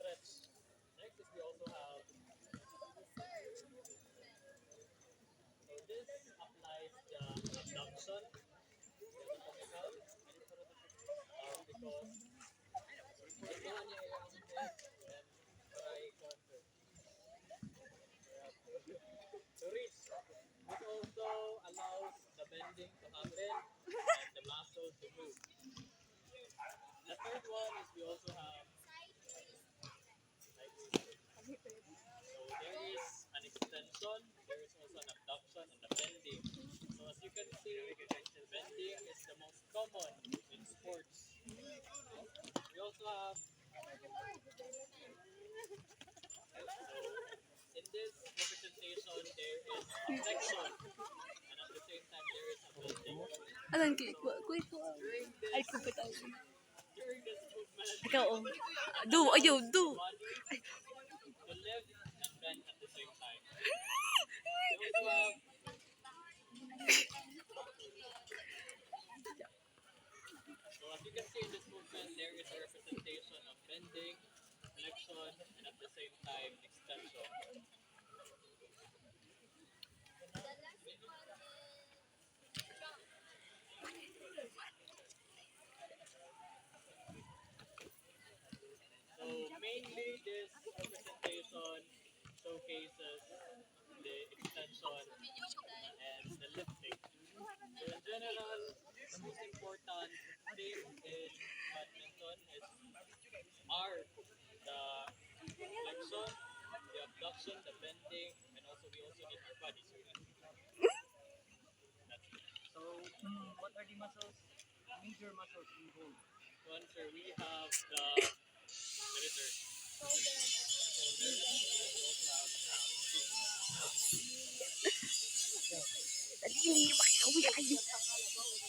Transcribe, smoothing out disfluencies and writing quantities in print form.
Next is we also have, so this applies the abduction anatomical, because ito niya yung head and try conquer. To reach. This also allows the bending to happen and the muscle to move. The third one is we also have like this. So there is an extension, there is also an abduction and the bending. So as you can see, bending is the most common in sports. We also have, in this representation, there is a flexion and at the same time there is a bending. Alam ko, quick. During Ay, this, kumpit during this movement, Ikaw, do, ayaw, do. body to lift and bend at the same time. We also have, so as you can see in this movement, there is a representation of bending, flexion, and at the same time extension. So mainly this representation showcases the extension and the lifting. So in general, the most important thing in badminton is are the flexion, the abduction, the bending, and also we also need our body. So that's it. So, what are the muscles, major muscles involved? One sir, we have the shoulder, and we also have the feet. Dali, makakawi kayo.